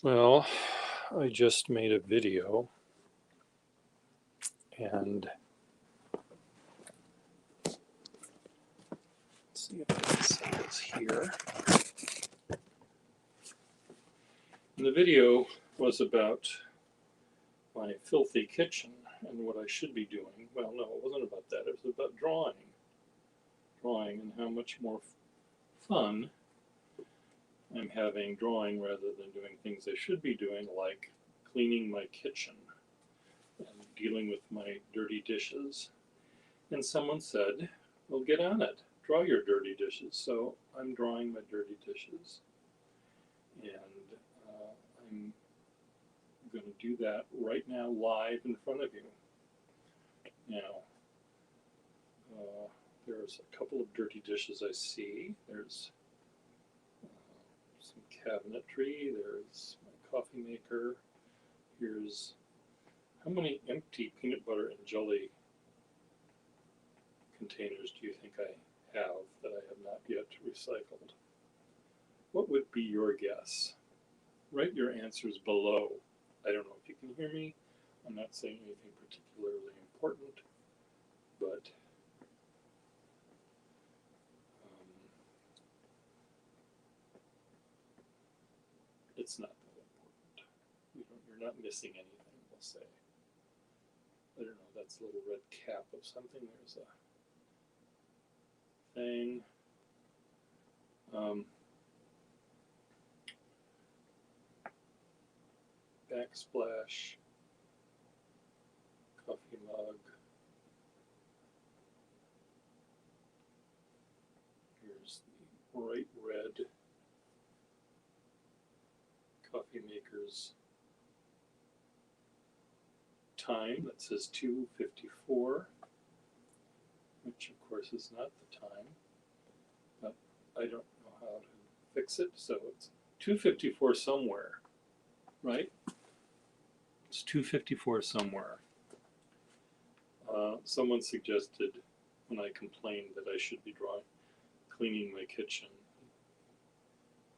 Well, I just made a video and let's see if I can see this here. And the video was about my filthy kitchen and what I should be doing. Well, no, it wasn't about that. It was about drawing and how much more fun I'm having drawing rather than doing things I should be doing, like cleaning my kitchen and dealing with my dirty dishes. And someone said, well, get on it. Draw your dirty dishes. So I'm drawing my dirty dishes. And I'm going to do that right now live in front of you. Now, there's a couple of dirty dishes I see. There's some cabinetry. There's my coffee maker. Here's, how many empty peanut butter and jelly containers do you think I have that I have not yet recycled? What would be your guess? Write your answers below. I don't know if you can hear me. I'm not saying anything particularly important, but it's not that important. You're not missing anything, we'll say. I don't know, that's a little red cap of something. There's a thing. Backsplash, coffee mug. Here's the bright red coffee maker's time that says 2:54, which of course is not the time, but I don't know how to fix it, so it's 2:54 somewhere, right? It's 2:54 somewhere. Someone suggested when I complained that I should be cleaning my kitchen, he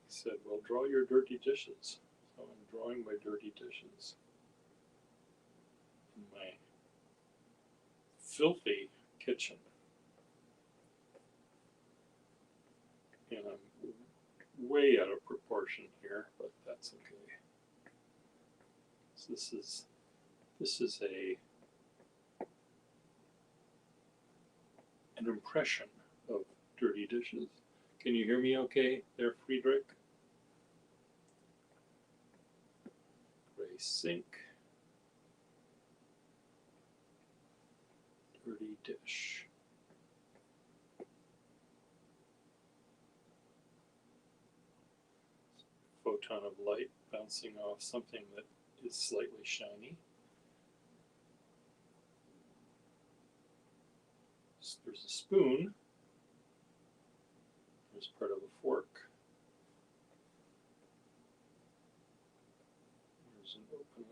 said, well, draw your dirty dishes. So I'm drawing my dirty dishes in my filthy kitchen. And I'm way out of proportion here, but that's okay. So this is an impression of dirty dishes. Can you hear me okay there, Friedrich? Gray sink. Dirty dish. Photon of light bouncing off something that is slightly shiny. There's a spoon. There's part of a fork. There's an open.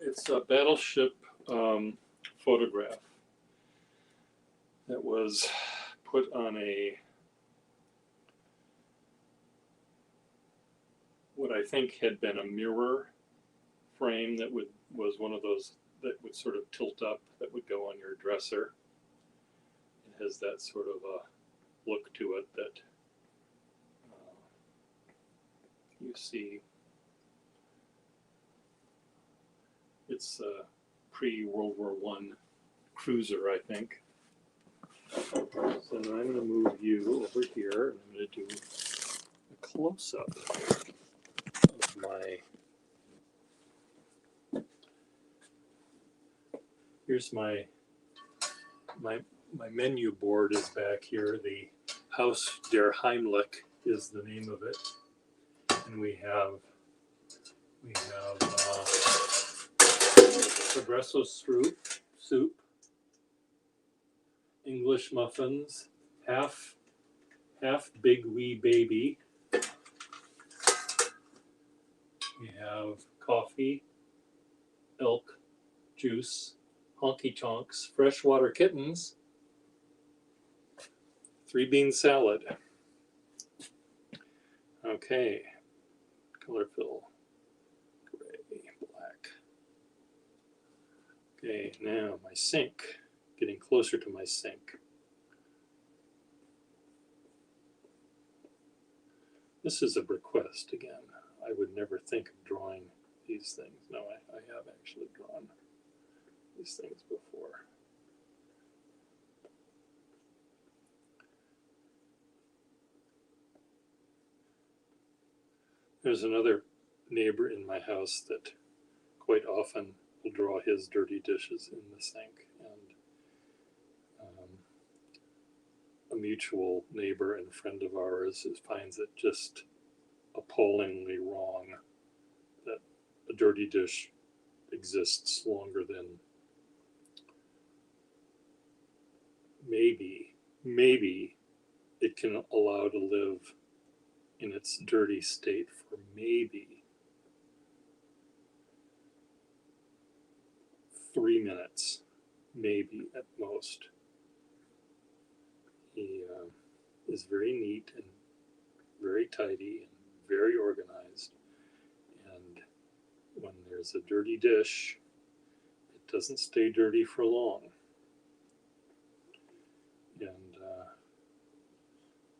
It's a battleship photograph that was put on what I think had been a mirror frame that was one of those that would sort of tilt up, that would go on your dresser. It has that sort of a look to it that you see. It's a pre-World War I cruiser, I think. So I'm going to move you over here, and I'm going to do a close-up of here's my menu board is back here. The Haus der Heimlich is the name of it, and we have Progresso soup, English muffins, half big wee baby. We have coffee, elk juice, honky tonks, freshwater kittens, 3-bean salad. Okay, color fill, gray, black. Okay, now my sink, getting closer to my sink. This is a request again. I would never think of drawing these things. No, I have actually drawn these things before. There's another neighbor in my house that quite often will draw his dirty dishes in the sink, and a mutual neighbor and friend of ours finds it just appallingly wrong that a dirty dish exists longer than maybe it can allow to live in its dirty state for maybe 3 minutes, maybe at most. He is very neat and very tidy and very organized, and when there's a dirty dish, it doesn't stay dirty for long. And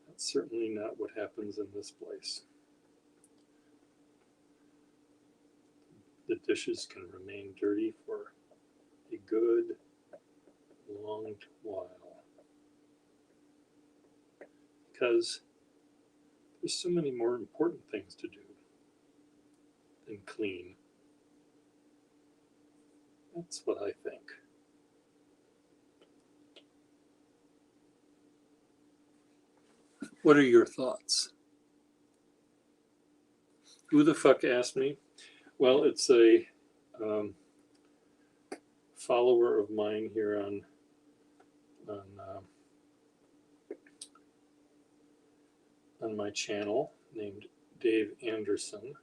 that's certainly not what happens in this place. The dishes can remain dirty for a good long while because there's so many more important things to do than clean. That's what I think. What are your thoughts? Who the fuck asked me? Well, it's a follower of mine here on my channel named Dave Anderson.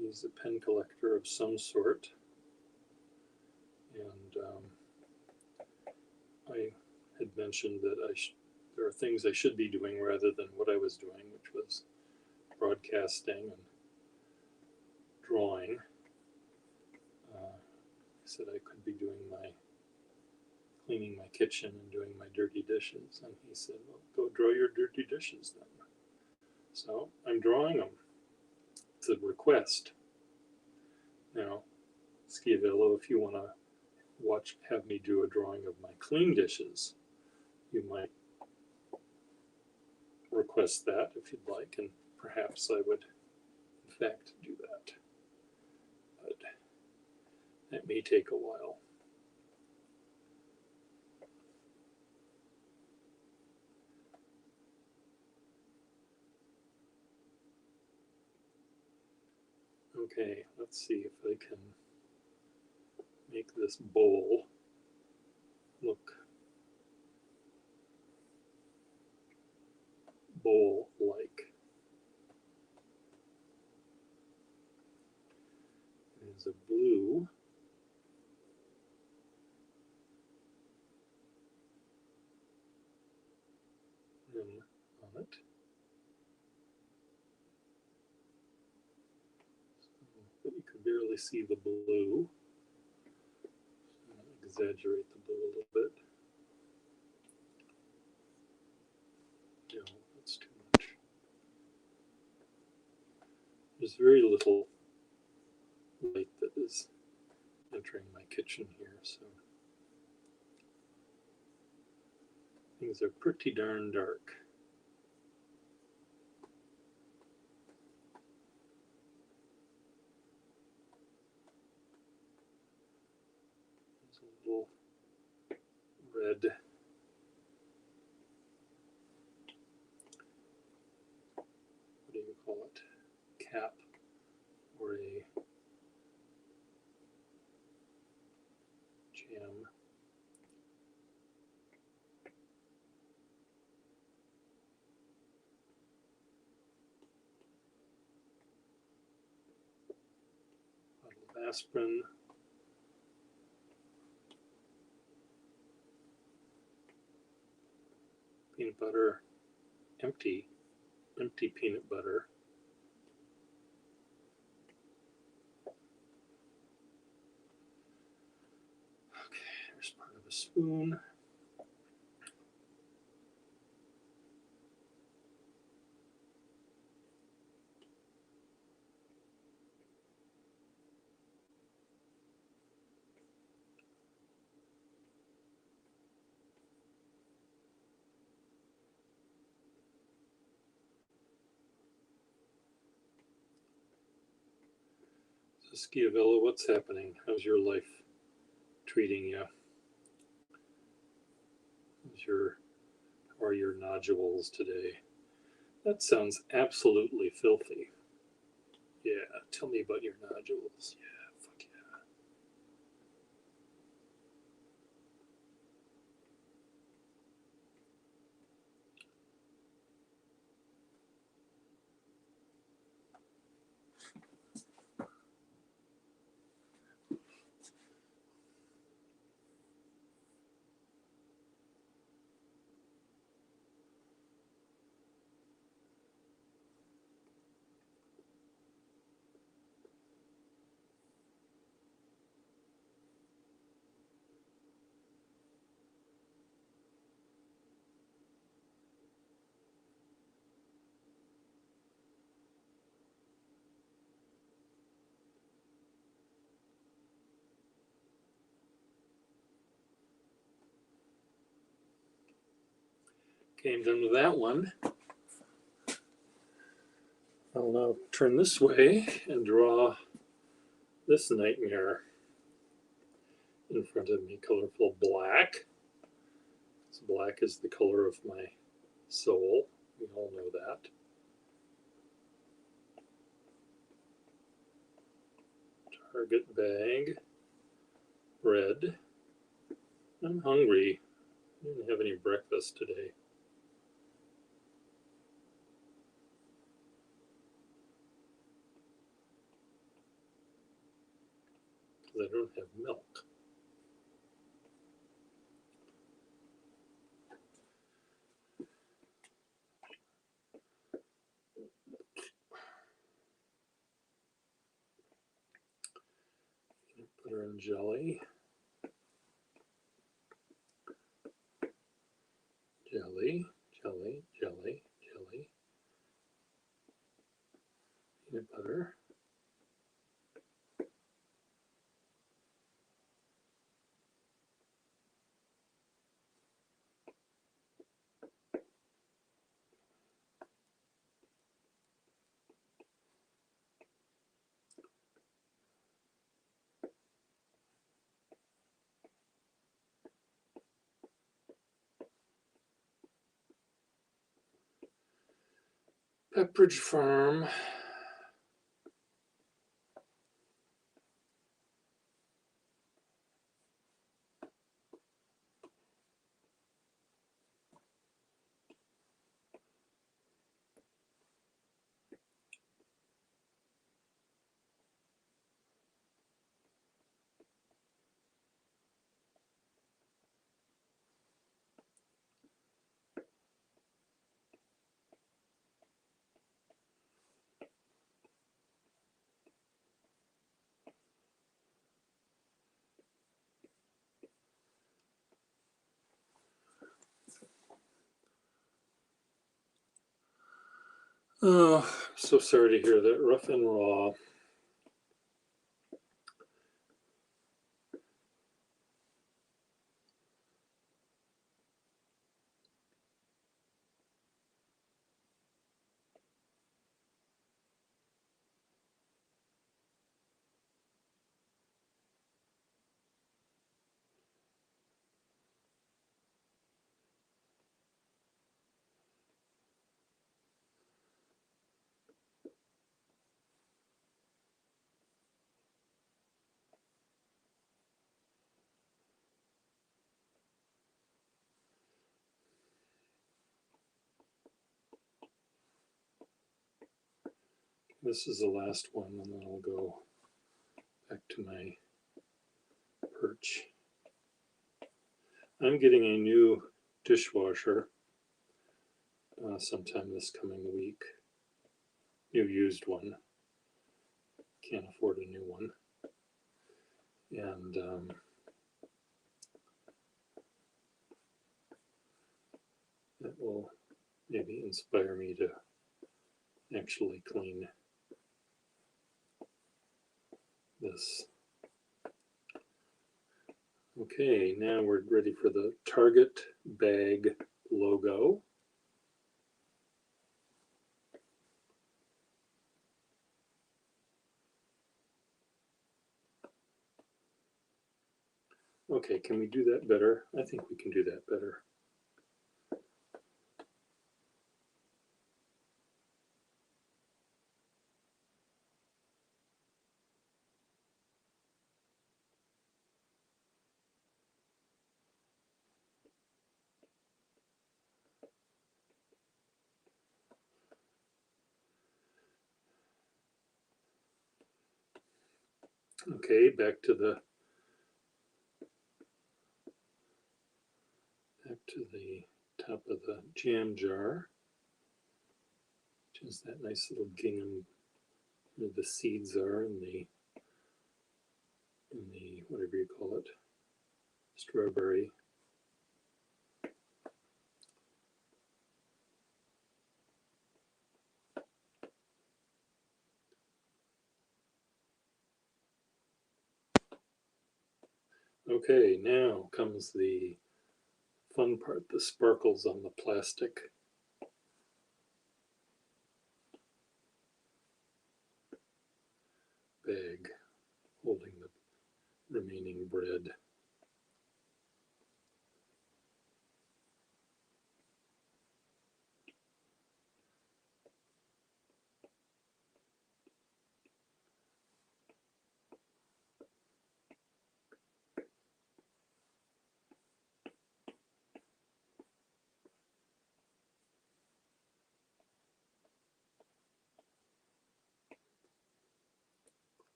He's a pen collector of some sort, and I had mentioned that there are things I should be doing rather than what I was doing, which was broadcasting and drawing. I said I could be cleaning my kitchen and doing my dirty dishes, and he said, well, go draw your dirty dishes then. So I'm drawing them. It's a request. Now, Schiavello, if you want to have me do a drawing of my clean dishes, you might request that if you'd like, and perhaps I would in fact do that. But that may take a while. Okay, let's see if I can make this bowl look bowl-like. There's a blue. On it. But you can barely see the blue. So I'll exaggerate the blue a little bit. No, that's too much. There's very little light that is entering my kitchen here, so things are pretty darn dark. There's a little red what do you call it? Cap or a jam aspirin. Peanut butter, empty peanut butter. Okay, there's part of a spoon. So Schiavella, what's happening? How's your life treating you? How are your nodules today? That sounds absolutely filthy. Yeah, tell me about your nodules. Yeah, fuck yeah. Okay, I'm done with that one. I'll now turn this way and draw this nightmare in front of me, colorful black. So black is the color of my soul. We all know that. Target bag, red. I'm hungry. I didn't have any breakfast today. Because I don't have milk. Peanut butter and jelly. Jelly, jelly, jelly, jelly. Peanut butter. Pepperidge Farm. Oh, so sorry to hear that. Rough and raw. This is the last one, and then I'll go back to my perch. I'm getting a new dishwasher sometime this coming week. New used one. Can't afford a new one. And that will maybe inspire me to actually clean this. Okay, now we're ready for the Target bag logo. Okay, can we do that better? I think we can do that better. Okay, back to the top of the jam jar, which is that nice little gingham where the seeds are in the whatever you call it, strawberry. Okay, now comes the fun part, the sparkles on the plastic. Bag holding the remaining bread.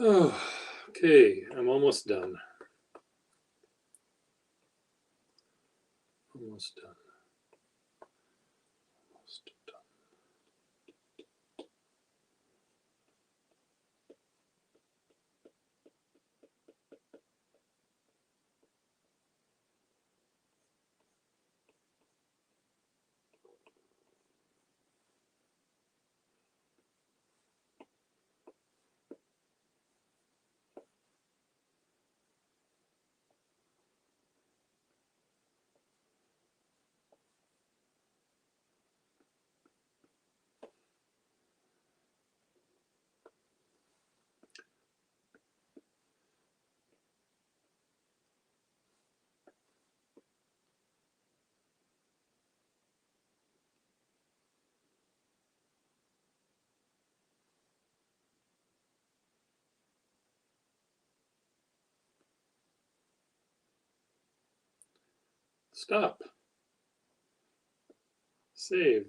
Oh, okay, I'm almost done. Almost done. Almost done. Stop. Save.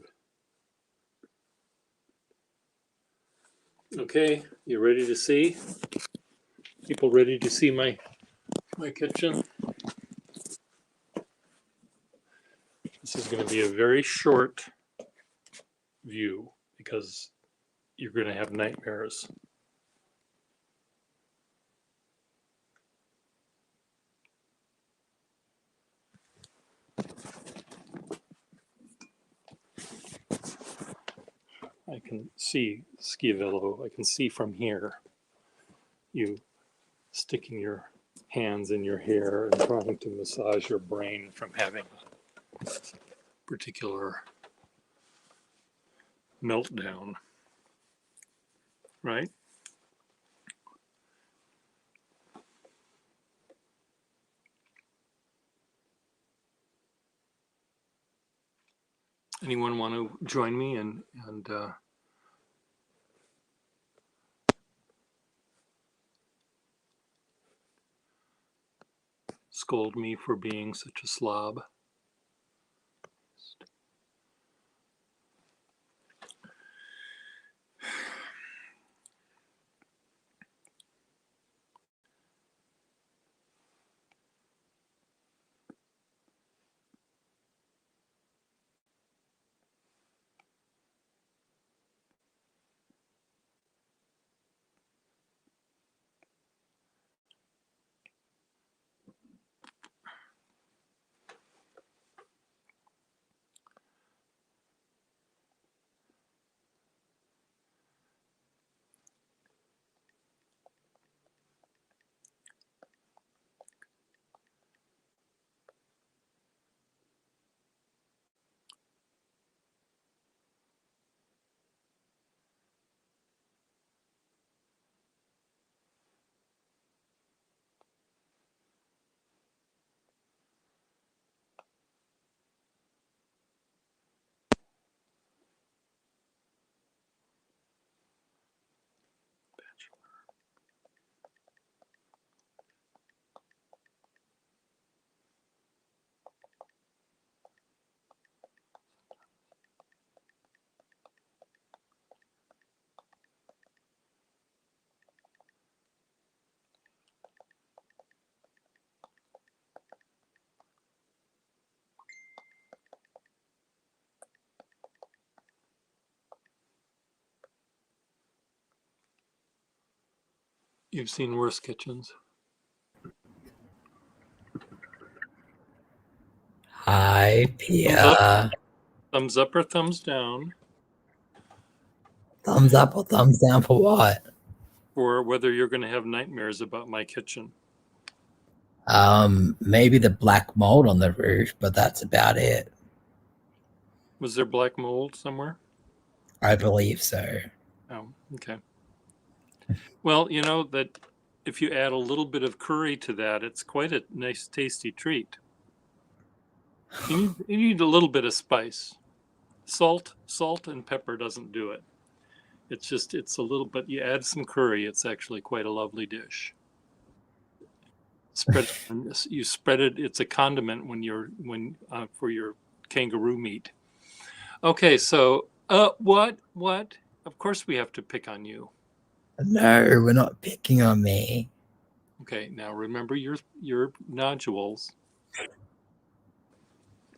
Okay, you ready to see? People ready to see my kitchen? This is going to be a very short view because you're going to have nightmares. I can see, Schiavello, I can see from here you sticking your hands in your hair and trying to massage your brain from having a particular meltdown, right? Anyone want to join me and scold me for being such a slob? You've seen worse kitchens. Hi, Pia. Thumbs up or thumbs down Thumbs up or thumbs down for what? for whether you're going to have nightmares about my kitchen. Maybe the black mold on the roof, but that's about it. Was there black mold somewhere? I believe so. Oh, okay. Well, you know that if you add a little bit of curry to that, it's quite a nice, tasty treat. You need a little bit of spice. Salt and pepper doesn't do it. It's a little, but you add some curry, it's actually quite a lovely dish. You spread it. It's a condiment for your kangaroo meat. Okay, so what? Of course we have to pick on you. No, we're not picking on me. Okay, now remember your nodules.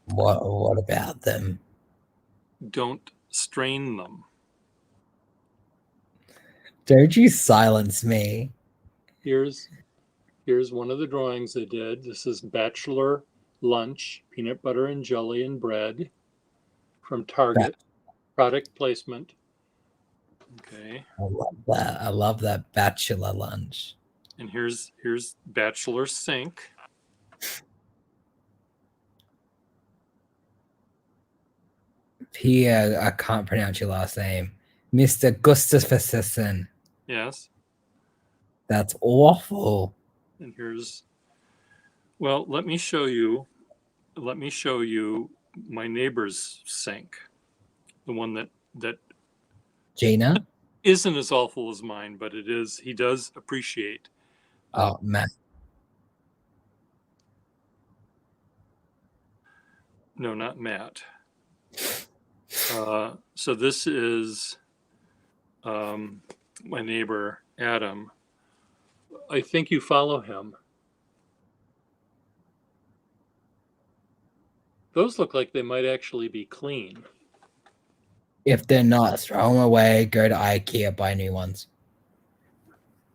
What about them? Don't strain them. Don't you silence me. Here's one of the drawings I did. This is bachelor lunch, peanut butter and jelly and bread from Target. Product placement. Okay. I love that. I love that bachelor lunch. And here's bachelor sink. Pia, I can't pronounce your last name. Mr. Gustafsson. Yes. That's awful. And here's, well, let me show you my neighbor's sink. The one that Gina? isn't as awful as mine, but he does appreciate. Oh, Matt. No, not Matt. So this is my neighbor Adam. I think you follow him. Those look like they might actually be clean. If they're not, throw them away. Go to IKEA, buy new ones.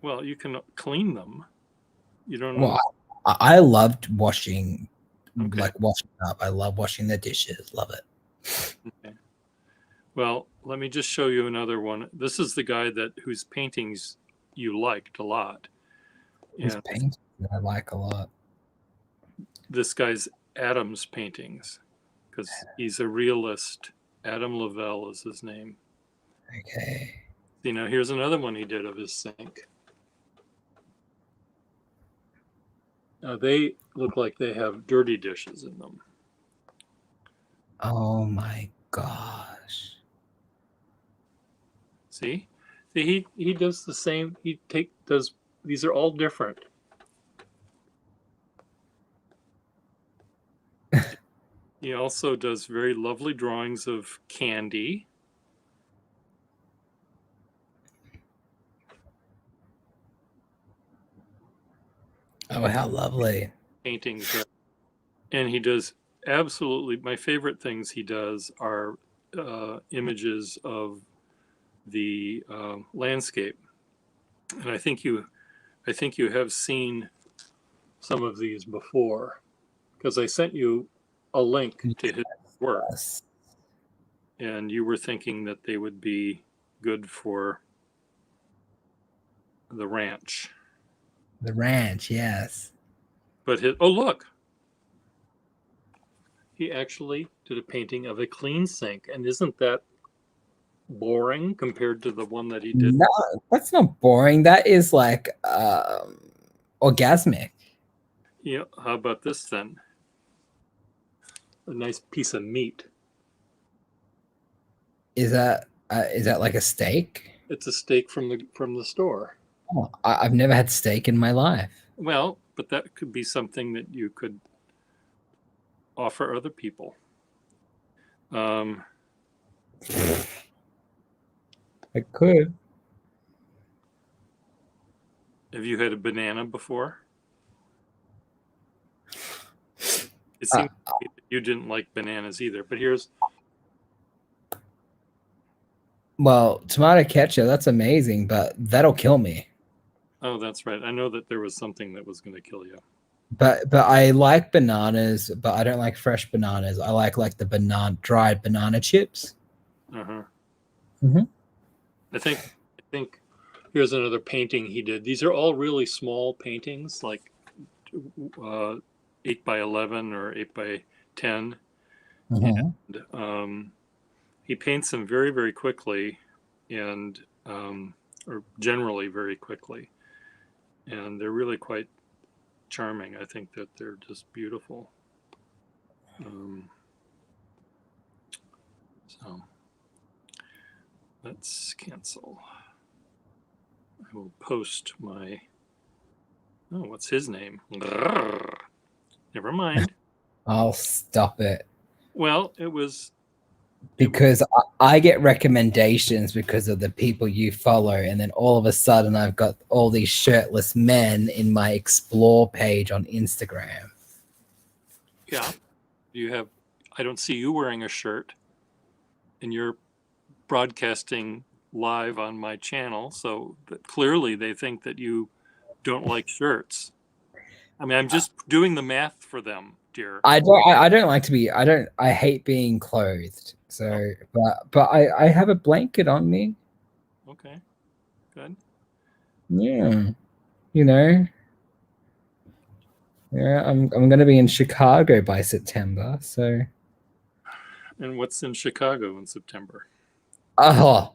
Well, you can clean them. You don't. Well, I loved washing, Okay. like washing up. I love washing the dishes. Love it. Okay. Well, let me just show you another one. This is the guy whose paintings you liked a lot. These And paintings I like a lot. this guy's Adam's paintings, because he's a realist. Adam Lavelle is his name. Okay. You know, here's another one he did of his sink. They look like they have dirty dishes in them. Oh my gosh. See, he does the same. Does these are all different. He also does very lovely drawings of candy. Oh, how lovely. Paintings. And he does absolutely, my favorite things he does are images of the landscape. And I think you have seen some of these before, because I sent you a link to his work. Yes. And you were thinking that they would be good for the ranch. The ranch, yes. But oh, look. He actually did a painting of a clean sink. And isn't that boring compared to the one that he did? No, that's not boring. That is like orgasmic. Yeah. How about this then? A nice piece of meat. Is that like a steak? It's a steak from the store. Oh, I've never had steak in my life. Well, but that could be something that you could offer other people. I could. Have you had a banana before? It seems you didn't like bananas either, but here's. Well, tomato ketchup, that's amazing, but that'll kill me. Oh, that's right. I know that there was something that was going to kill you. But I like bananas, but I don't like fresh bananas. I like the dried banana chips. Uh-huh. Mhm. I think here's another painting he did. These are all really small paintings, like 8 by 11 or 8 by 10. Mhm. And he paints them very, very quickly, and or generally very quickly, and they're really quite charming. I think that they're just beautiful. So let's cancel. I will post my. Oh, what's his name? Never mind. I'll stop it. Well, it was. Because I get recommendations because of the people you follow, and then all of a sudden I've got all these shirtless men in my explore page on Instagram. Yeah, you have. I don't see you wearing a shirt, and you're broadcasting live on my channel, so clearly they think that you don't like shirts. I mean, I'm just doing the math for them, dear. I don't like to be. I hate being clothed. So, but I have a blanket on me. Okay, good. Yeah, you know. Yeah, I'm gonna be in Chicago by September. So. And what's in Chicago in September? Oh,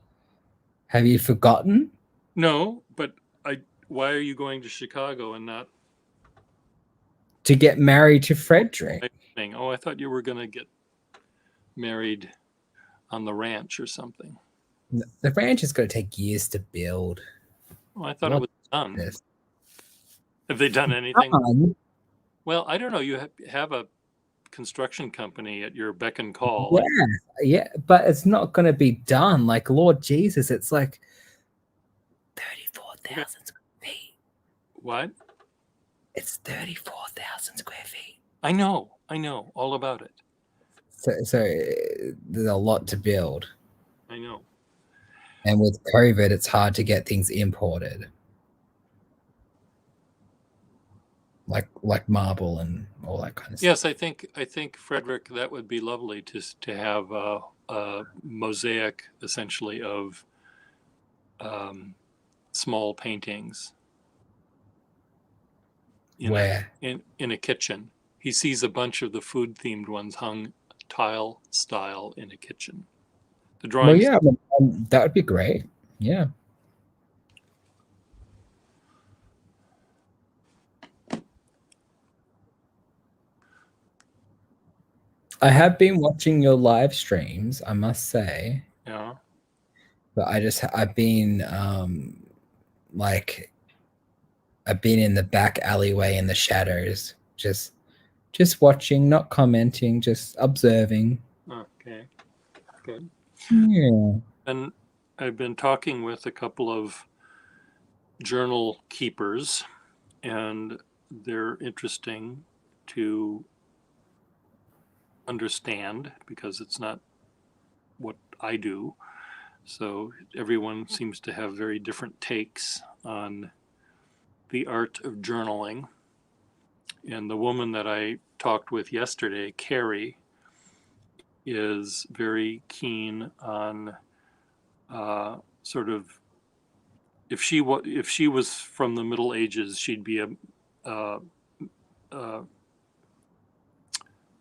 have you forgotten? No, but why are you going to Chicago and not To get married to Frederick? Oh, I thought you were going to get married on the ranch or something. The ranch is going to take years to build. Oh, I thought it was done. Have they done anything? Well, I don't know. You have a construction company at your beck and call. Yeah, but it's not going to be done. Like, Lord Jesus, it's like 34,000 square feet. What? It's 34,000 square feet. I know all about it. So there's a lot to build. I know. And with COVID, it's hard to get things imported. Like marble and all that kind of stuff. Yes, I think Frederick, that would be lovely to have a mosaic essentially of small paintings Where? in a kitchen. He sees a bunch of the food themed ones hung tile style in a kitchen. The drawings. Well, yeah, that would be great. Yeah. I have been watching your live streams, I must say. Yeah. But I've been like I've been in the back alleyway in the shadows, just watching, not commenting, just observing. Okay. Good. Yeah. And I've been talking with a couple of journal keepers, and they're interesting to understand because it's not what I do. So everyone seems to have very different takes on the art of journaling. And the woman that I talked with yesterday, Carrie, is very keen on sort of, if she was from the Middle Ages, she'd be a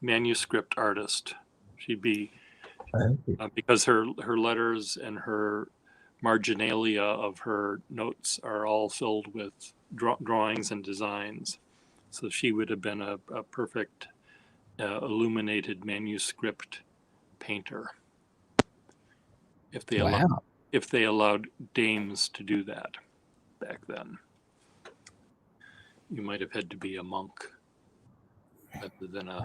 manuscript artist. She'd be because her letters and her marginalia of her notes are all filled with drawings and designs. So she would have been a perfect illuminated manuscript painter if they allowed dames to do that back then. You might have had to be a monk rather than a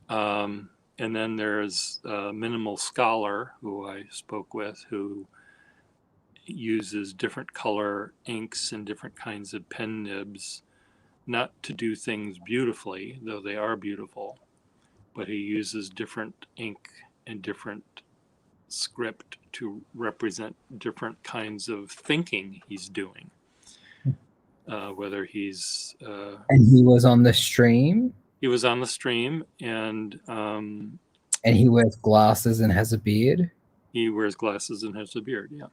nun. And then there's Minimal Scholar, who I spoke with, who uses different color inks and different kinds of pen nibs, not to do things beautifully, though they are beautiful, but he uses different ink and different script to represent different kinds of thinking he's doing. Whether he's... and he was on the stream? He was on the stream, and he wears glasses and has a beard? He wears glasses and has a beard, yeah.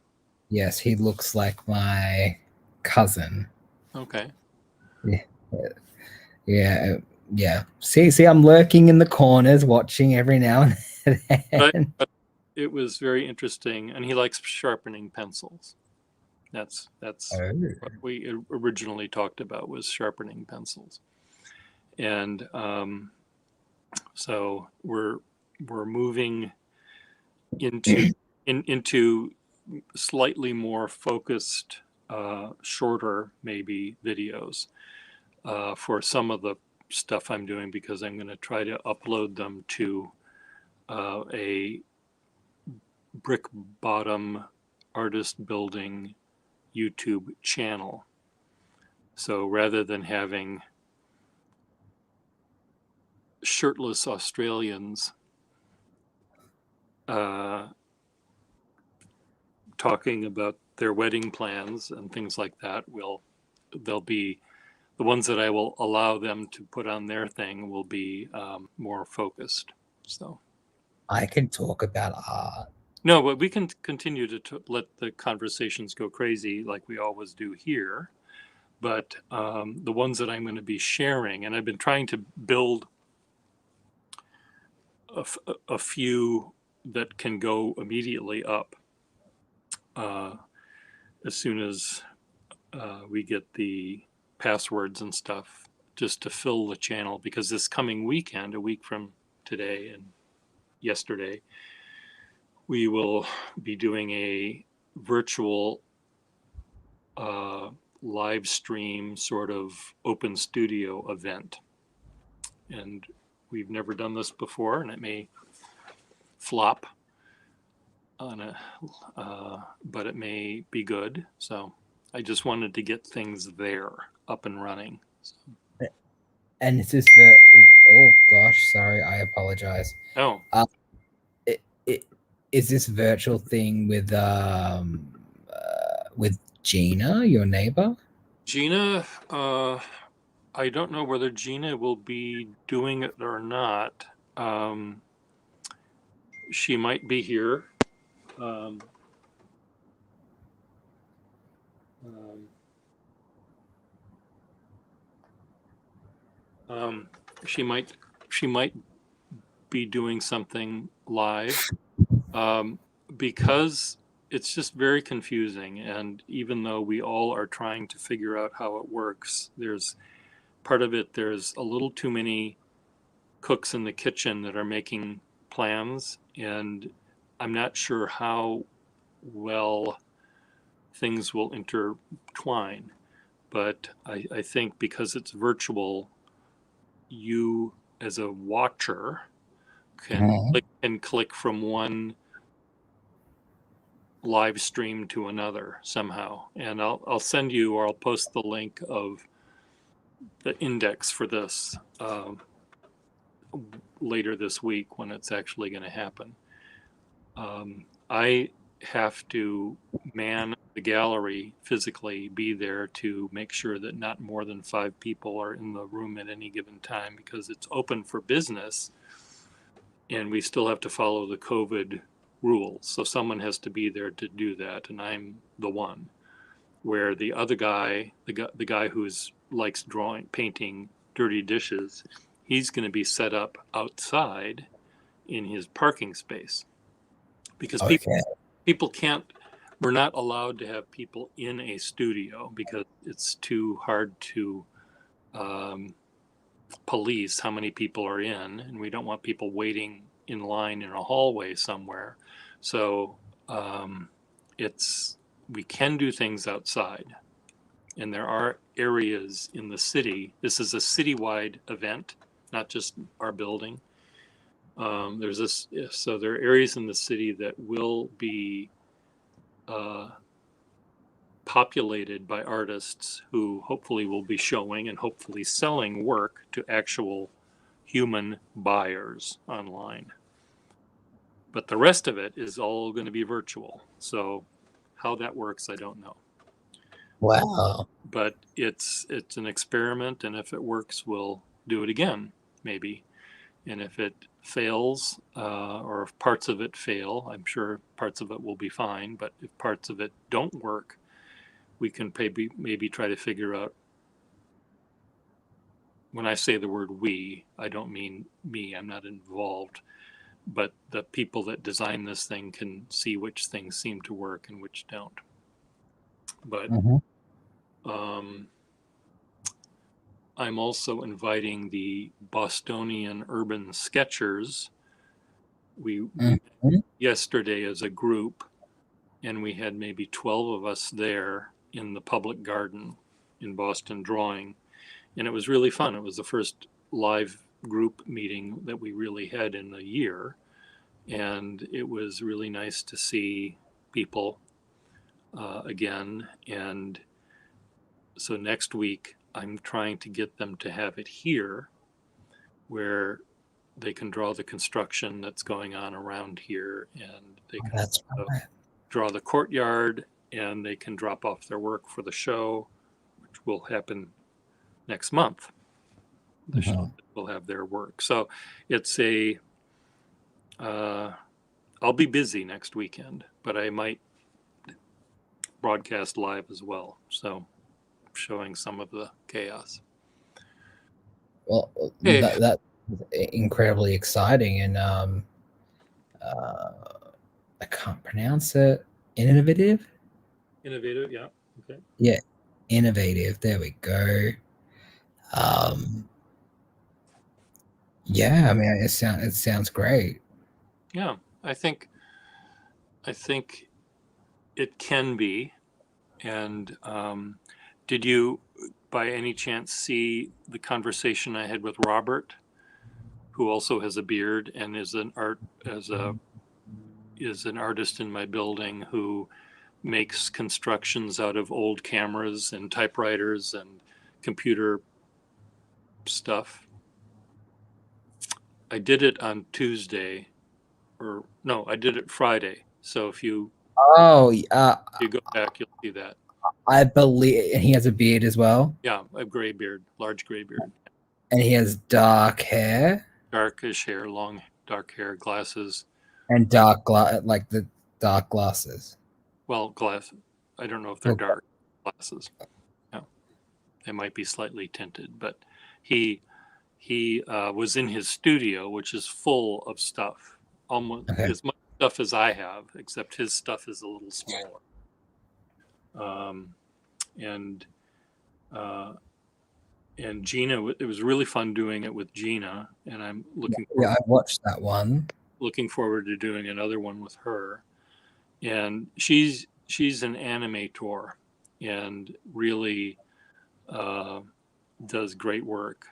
Yes, he looks like my cousin. Okay. Yeah. See, I'm lurking in the corners, watching every now and then. But it was very interesting, and he likes sharpening pencils. That's what we originally talked about, was sharpening pencils. And so we're moving into slightly more focused, shorter maybe videos for some of the stuff I'm doing, because I'm going to try to upload them to a brick bottom artist building YouTube channel. So rather than having shirtless Australians talking about their wedding plans and things like that, they'll be the ones that I will allow them to put on their thing will be more focused. So I can talk about art. No, but we can continue to let the conversations go crazy like we always do here. But the ones that I'm going to be sharing, and I've been trying to build a few that can go immediately up as soon as we get the passwords and stuff, just to fill the channel, because this coming weekend, a week from today and yesterday, we will be doing a virtual live stream sort of open studio event. And we've never done this before, and it may flop on but it may be good. So I just wanted to get things there up and running. So, And is this oh gosh, sorry, I apologize. oh, It, is this virtual thing with Gina, your neighbor? Gina, I don't know whether Gina will be doing it or not. She might be here. Um, um, um, she might be doing something live, because it's just very confusing. And even though we all are trying to figure out how it works, there's part of it. There's a little too many cooks in the kitchen that are making plans, and I'm not sure how well things will intertwine. But I think because it's virtual, you as a watcher can click from one live stream to another somehow. And I'll send you, or I'll post the link of the index for this later this week when it's actually going to happen. I have to man the gallery physically, be there to make sure that not more than 5 people are in the room at any given time, because it's open for business and we still have to follow the COVID rules. So someone has to be there to do that, and I'm the one. Where the other guy, the guy who's likes drawing, painting dirty dishes, he's going to be set up outside in his parking space, because Okay. people can't. We're not allowed to have people in a studio because it's too hard to police how many people are in, and we don't want people waiting in line in a hallway somewhere. So we can do things outside, and there are areas in the city. This is a citywide event, not just our building. There's this, so there are areas in the city that will be populated by artists who hopefully will be showing and hopefully selling work to actual human buyers online. But the rest of it is all going to be virtual. So how that works, I don't know. Wow. But it's an experiment, and if it works, we'll do it again, maybe. And if it fails, or if parts of it fail, I'm sure parts of it will be fine. But if parts of it don't work, we can maybe try to figure out. When I say the word we, I don't mean me. I'm not involved. But the people that design this thing can see which things seem to work and which don't. But I'm also inviting the Bostonian Urban Sketchers. We yesterday as a group, and we had maybe 12 of us there in the public garden in Boston drawing, and it was really fun. It was the first live group meeting that we really had in a year, and it was really nice to see people again. And so next week I'm trying to get them to have it here where they can draw the construction that's going on around here, and they can draw the courtyard, and they can drop off their work for the show, which will happen next month. The show will have their work. So it's I'll be busy next weekend, but I might broadcast live as well. So showing some of the chaos. Well, that's incredibly exciting, and I can't pronounce it. Innovative, yeah. Okay. Yeah, innovative. There we go. Yeah, I mean, it sounds great. Yeah, I think it can be. And did you, by any chance, see the conversation I had with Robert, who also has a beard and is an artist in my building, who makes constructions out of old cameras and typewriters and computer stuff. I did it on Tuesday, or no, I did it Friday. So if you Oh, go back, you'll see that. I believe, and he has a beard as well, Yeah, a gray beard, large gray beard, and he has dark hair darkish hair, long dark hair, glasses. and like the dark glasses. Well, glasses. I don't know if they're Okay. dark glasses. No, they might be slightly tinted, but he was in his studio, which is full of stuff, almost Okay. as much stuff as I have, except his stuff is a little smaller. And Gina, it was really fun doing it with Gina, and I'm Yeah, I watched that one. looking forward to doing another one with her. And she's an animator and really does great work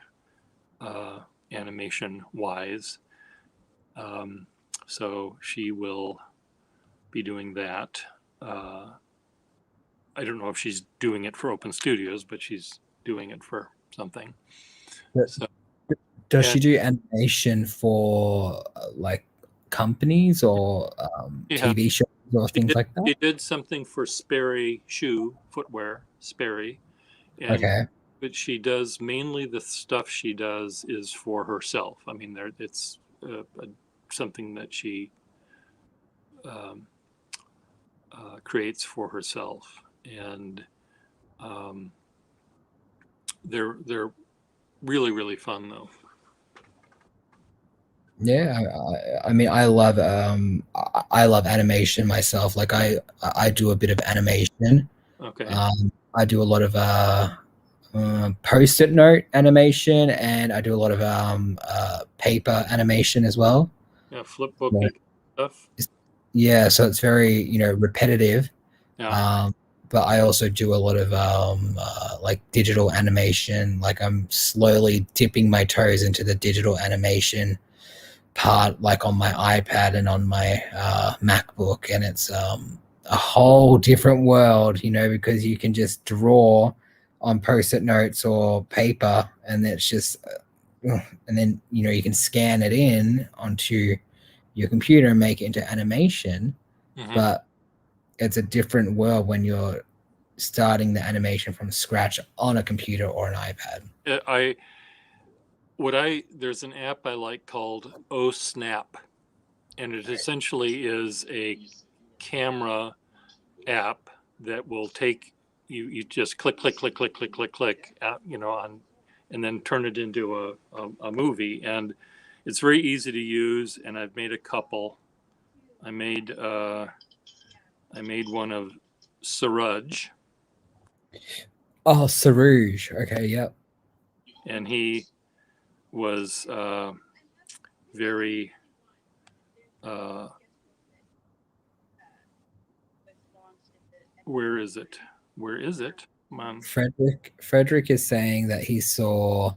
animation wise. So she will be doing that. I don't know if she's doing it for Open Studios, but she's doing it for something. So, Does she do animation for like companies or TV shows or things like that? She did something for Sperry Shoe Footwear, Sperry. And, Okay. But she does mainly the stuff she does is for herself. I mean, it's something that she creates for herself, and they're really, really fun though. Yeah, I mean, I love animation myself. Like I do a bit of animation. Okay. I do a lot of post-it note animation, and I do a lot of paper animation as well. Yeah, flipbook stuff. Yeah, so it's very repetitive. Yeah. But I also do a lot of like digital animation. Like I'm slowly dipping my toes into the digital animation part, like on my iPad and on my MacBook, and it's a whole different world, because you can just draw on post-it notes or paper, and it's just, and then you can scan it in onto your computer and make it into animation. Mm-hmm. But it's a different world when you're starting the animation from scratch on a computer or an iPad. There's an app I like called OSnap, and it essentially is a camera app that will take you just click on, and then turn it into a movie. And it's very easy to use, and I've made a couple. I made one of Suraj. Oh, Sarouge. Okay, yep. And he was very where is it? Come on. Frederick is saying that he saw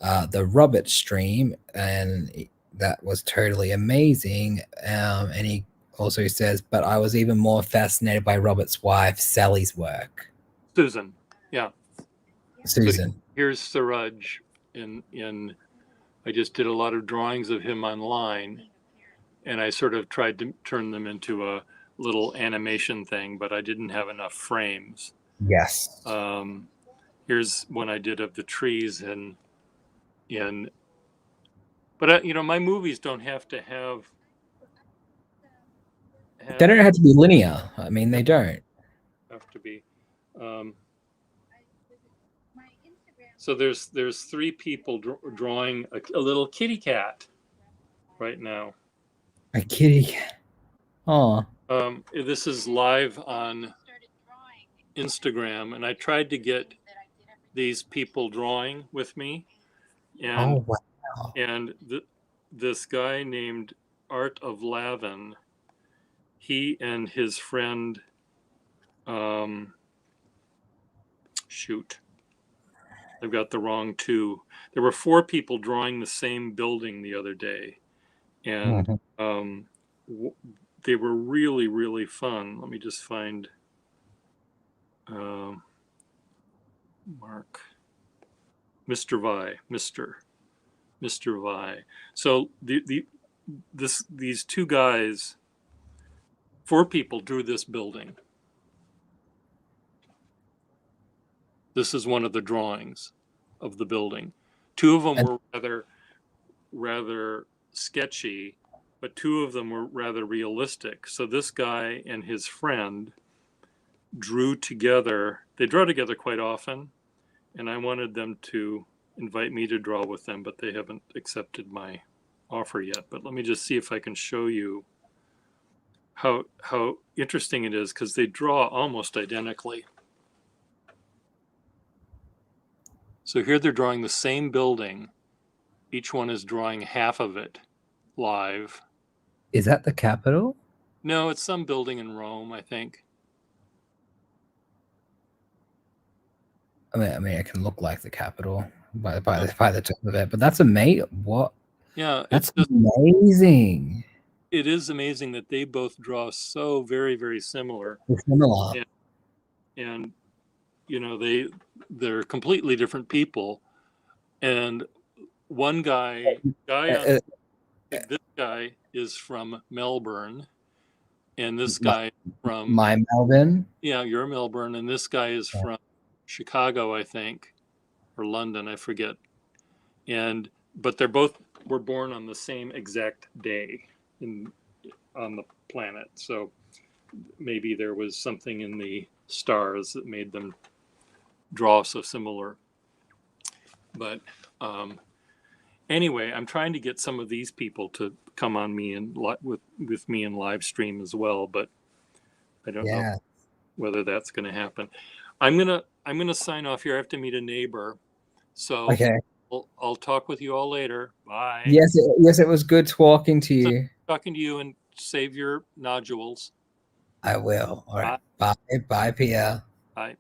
the Robert stream, and that was totally amazing. And he also says, but I was even more fascinated by Robert's wife, Sally's work. Susan. Yeah. Susan. So here's Suraj in I just did a lot of drawings of him online, and I sort of tried to turn them into a little animation thing, but I didn't have enough frames. Yes. Here's one I did of the trees but my movies don't have to have they don't have to be linear. I mean, they don't have to be. So there's 3 people drawing a little kitty cat right now. A kitty cat. Oh. This is live on Instagram, and I tried to get these people drawing with me, and wow. And this guy named Art of Lavin, he and his friend, I've got the wrong 2. There were 4 people drawing the same building the other day, and they were really, really fun. Let me just find Mark, Mr. Vi, Mr. Vi. So these two guys, 4 people drew this building. This is one of the drawings of the building. 2 of them were rather sketchy, but 2 of them were rather realistic. So this guy and his friend drew together. They draw together quite often, and I wanted them to invite me to draw with them, but they haven't accepted my offer yet. But let me just see if I can show you how interesting it is, because they draw almost identically. So here they're drawing the same building. Each one is drawing half of it live. Is that the Capitol? No, it's some building in Rome, I think. I mean, it can look like the Capitol by the top of it, but that's amazing. What? Yeah, That's amazing. It is amazing that they both draw so very, very similar. Similar. And you know, they're completely different people. And one guy this guy is from Melbourne, and this guy from Melbourne. Yeah, you're Melbourne, and this guy is from Chicago, I think, or London, I forget. But they're both were born on the same exact day on the planet. So maybe there was something in the stars that made them draw so similar. But anyway, I'm trying to get some of these people to come on me and with me in live stream as well, but I don't know whether that's going to happen. I'm gonna sign off here. I have to meet a neighbor, so okay. I'll talk with you all later. Bye. Yes, it was good talking to you. Talking to you, and save your nodules. I will. All right. Bye, Pierre. Bye.